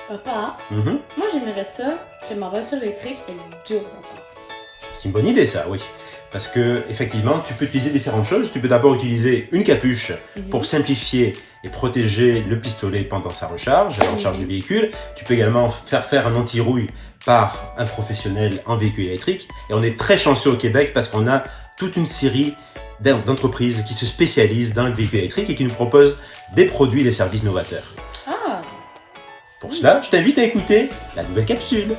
Papa, Mhm. moi j'aimerais ça que ma voiture électrique elle dure longtemps. C'est une bonne idée ça, oui. Parce que effectivement, tu peux utiliser différentes choses. Tu peux d'abord utiliser une capuche pour simplifier et protéger le pistolet pendant sa recharge, la recharge du véhicule. Tu peux également faire un anti-rouille par un professionnel en véhicule électrique. Et on est très chanceux au Québec parce qu'on a toute une série d'entreprises qui se spécialisent dans le véhicule électrique et qui nous proposent des produits et des services novateurs. Ah, Pour cela, je t'invite à écouter la nouvelle capsule.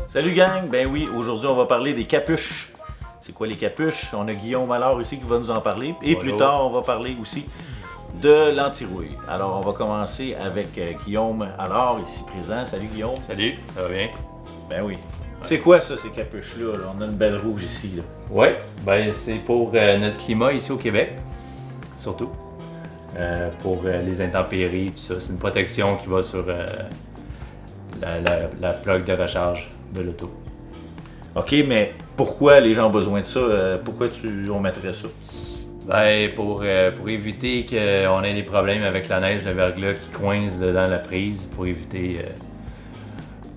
Salut gang, ben oui, aujourd'hui on va parler des capuches. C'est quoi les capuches? On a Guillaume Allard ici qui va nous en parler. Et Bonjour. plus tard, on va parler aussi de l'anti-rouille. Alors on va commencer avec Guillaume Allard ici présent. Salut Guillaume. Salut, ça va bien? Ben oui. C'est quoi ça, ces capuches-là? Là? On a une belle rouge ici. Là. Oui, ben c'est pour notre climat ici au Québec, surtout. Pour les intempéries, tout ça. C'est une protection qui va sur la plug de recharge de l'auto. OK, mais pourquoi les gens ont besoin de ça? Pourquoi on mettrait ça? Ben, pour éviter qu'on ait des problèmes avec la neige, le verglas qui coince dans la prise, pour éviter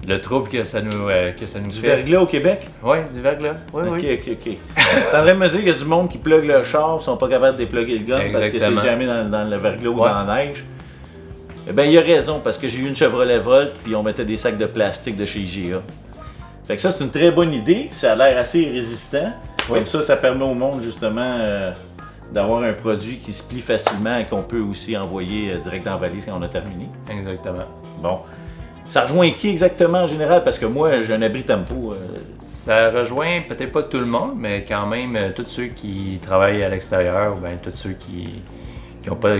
le trouble que ça nous Du fait. verglas au Québec? Oui, du verglas. Oui, OK, oui. OK. T'es en train de me dire qu'il y a du monde qui plug le char, ils sont pas capables de dépluguer le gun parce que c'est Exactement. jamais dans le verglas ou Ouais. dans la neige. Eh bien, il a raison, parce que j'ai eu une Chevrolet Volt, puis on mettait des sacs de plastique de chez IGA. Fait que ça, c'est une très bonne idée. Ça a l'air assez résistant. Oui. Comme ça permet au monde, justement, d'avoir un produit qui se plie facilement et qu'on peut aussi envoyer direct dans la valise quand on a terminé. Exactement. Bon. Ça rejoint qui exactement en général? Parce que moi, j'ai un abri tempo. Ça rejoint peut-être pas tout le monde, mais quand même tous ceux qui travaillent à l'extérieur ou bien tous ceux qui ont pas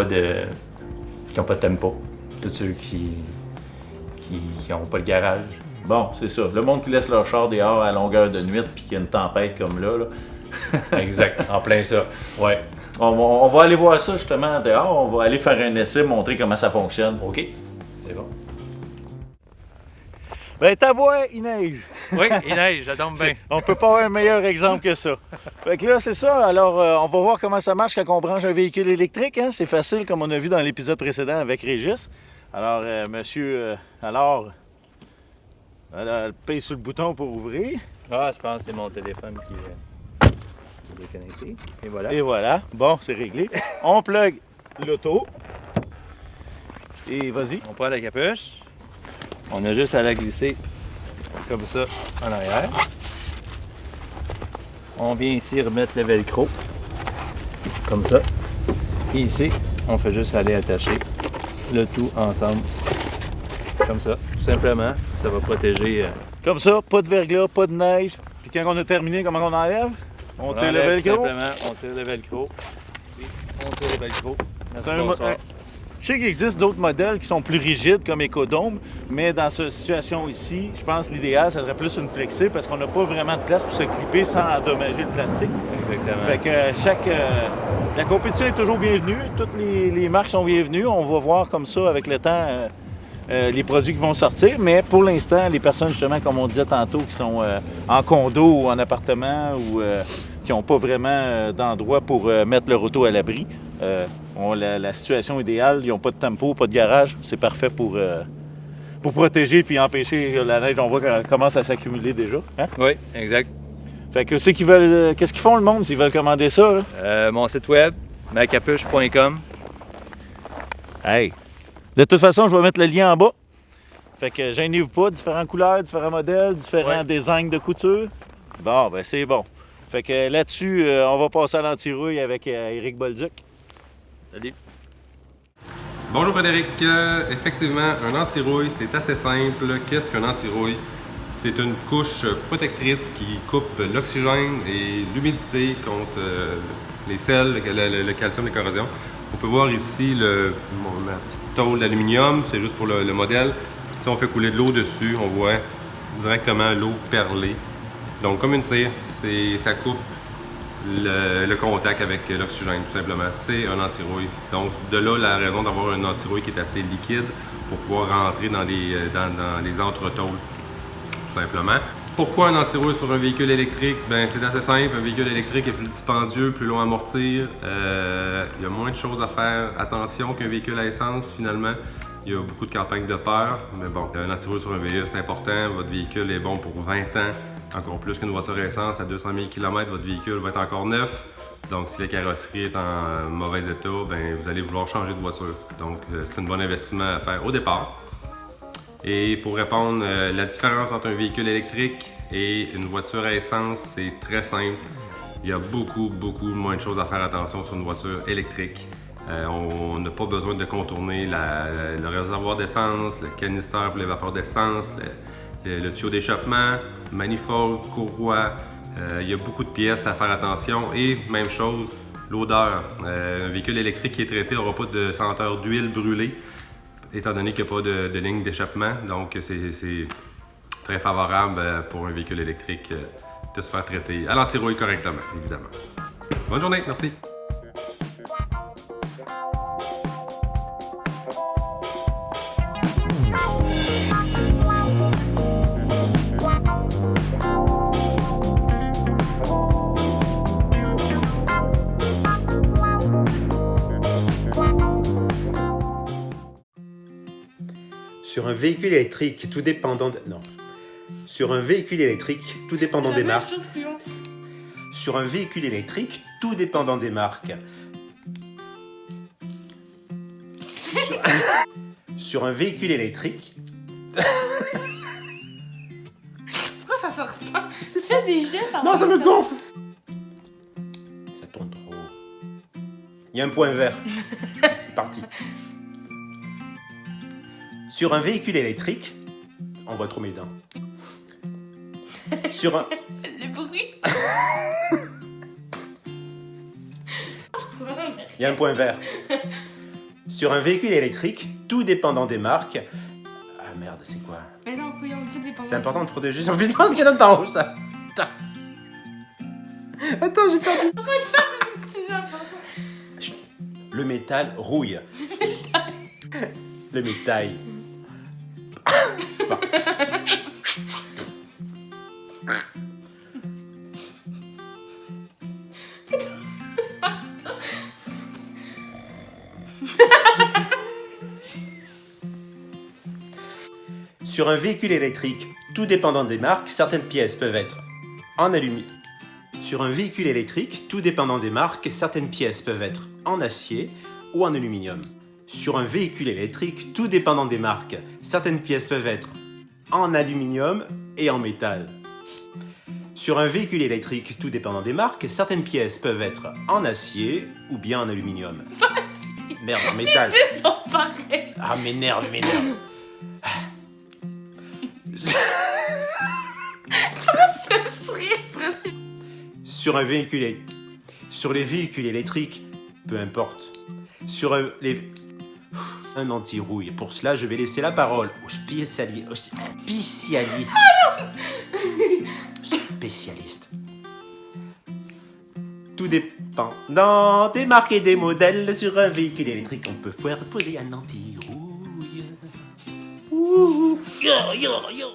de tempo, tous ceux qui ont pas le garage. Bon, c'est ça. Le monde qui laisse leur char dehors à longueur de nuit puis qu'il y a une tempête comme là. Exact, en plein ça. Ouais. On va aller voir ça justement dehors. On va aller faire un essai, montrer comment ça fonctionne. OK. C'est bon. Ben, tabois, il neige. Oui, il neige, ça tombe bien. On peut pas avoir un meilleur exemple que ça. Fait que là, c'est ça. Alors, on va voir comment ça marche quand on branche un véhicule électrique. Hein? C'est facile, comme on a vu dans l'épisode précédent avec Régis. Alors, monsieur, alors, elle paye sur le bouton pour ouvrir. Ah, je pense que c'est mon téléphone qui est déconnecté. Et voilà. Et voilà. Bon, c'est réglé. On plug l'auto. Et vas-y. On prend la capuche. On a juste à la glisser comme ça en arrière. On vient ici remettre le velcro. Comme ça. Et ici, on fait juste aller attacher le tout ensemble. Comme ça. Tout simplement. Ça va protéger. Comme ça, pas de verglas, pas de neige. Puis quand on a terminé, comment on enlève? On tire le enlève tout velcro. simplement, on tire le velcro. Puis on tire le velcro. Merci, C'est un bonsoir. Je sais qu'il existe d'autres modèles qui sont plus rigides comme Ecodome, mais dans cette situation ici, je pense que l'idéal, ça serait plus une flexi parce qu'on n'a pas vraiment de place pour se clipper sans endommager le plastique. Exactement. Fait que la compétition est toujours bienvenue, toutes les marques sont bienvenues. On va voir comme ça avec le temps les produits qui vont sortir, mais pour l'instant, les personnes justement, comme on disait tantôt, qui sont en condo ou en appartement ou qui n'ont pas vraiment d'endroit pour mettre leur auto à l'abri, ont la situation idéale. Ils n'ont pas de tempo, pas de garage. C'est parfait pour protéger puis empêcher la neige. On voit qu'elle commence à s'accumuler déjà. Hein? Oui, exact. Fait que ceux qui veulent... qu'est-ce qu'ils font le monde s'ils veulent commander ça? Là? Mon site web, macapuche.com. Hey! De toute façon, je vais mettre le lien en bas. Fait que gênez-vous pas. Différentes couleurs, différents modèles, différents Ouais. designs de couture. Bon, ben c'est bon. Fait que là-dessus, on va passer à l'anti-rouille avec Éric Bolduc. Salut. Bonjour Frédéric. Effectivement, un anti-rouille, c'est assez simple. Qu'est-ce qu'un anti-rouille? C'est une couche protectrice qui coupe l'oxygène et l'humidité contre les sels, le calcium, les corrosions. On peut voir ici ma petite tôle d'aluminium, c'est juste pour le modèle. Si on fait couler de l'eau dessus, on voit directement l'eau perler. Donc comme une cire, ça coupe le contact avec l'oxygène, tout simplement. C'est un anti-rouille. Donc, de là, la raison d'avoir un anti-rouille qui est assez liquide pour pouvoir rentrer dans les entretôles tout simplement. Pourquoi un anti-rouille sur un véhicule électrique? Ben, c'est assez simple. Un véhicule électrique est plus dispendieux, plus long à amortir. Il y a moins de choses à faire attention qu'un véhicule à essence, finalement. Il y a beaucoup de campagnes de peur, mais bon, un anti-rouille sur un VE, c'est important. Votre véhicule est bon pour 20 ans, encore plus qu'une voiture à essence. À 200 000 km, votre véhicule va être encore neuf. Donc, si la carrosserie est en mauvais état, ben, vous allez vouloir changer de voiture. Donc, c'est un bon investissement à faire au départ. Et pour répondre, la différence entre un véhicule électrique et une voiture à essence, c'est très simple. Il y a beaucoup moins de choses à faire attention sur une voiture électrique. On n'a pas besoin de contourner le réservoir d'essence, le canister pour les vapeurs d'essence, le tuyau d'échappement, manifold, courroie. Il y a beaucoup de pièces à faire attention et même chose, l'odeur. Un véhicule électrique qui est traité n'aura pas de senteur d'huile brûlée, étant donné qu'il n'y a pas de ligne d'échappement. Donc c'est très favorable pour un véhicule électrique de se faire traiter à l'anti-rouille correctement, évidemment. Bonne journée, merci! Sur un véhicule électrique, tout dépendant de... Non. Sur un véhicule électrique, tout dépendant des marques... Sur un véhicule électrique, tout dépendant des marques... Sur un véhicule électrique... Pourquoi ça sort pas? Fais des gestes. Non, ça me gonfle! Ça tourne trop. Il y a un point vert. Parti. Sur un véhicule électrique, on voit trop mes dents. Sur un... Le bruit. Il y a un point vert. Sur un véhicule électrique, tout dépendant des marques... Ah merde, c'est quoi? Mais non, couillon, tout dépend. C'est important de protéger son business qu'il y a dans haut, ça. Putain. Attends, j'ai perdu. Le métal rouille. Le métal. Sur un véhicule électrique, tout dépendant des marques, certaines pièces peuvent être en aluminium. Sur un véhicule électrique, tout dépendant des marques, certaines pièces peuvent être en acier ou en aluminium. Sur un véhicule électrique, tout dépendant des marques, certaines pièces peuvent être en aluminium et en métal. Sur un véhicule électrique, tout dépendant des marques, certaines pièces peuvent être en acier ou bien en aluminium. Merde, en métal. Les deux sont pareils. Ah, m'énerve. C'est un sourire presque. Sur les véhicules électriques, peu importe. Sur un anti-rouille. Pour cela, je vais laisser la parole au spécialiste. Spécialiste. Tout dépend des marques et des modèles. Sur un véhicule électrique, on peut pouvoir poser un anti-rouille. Ouh, yo.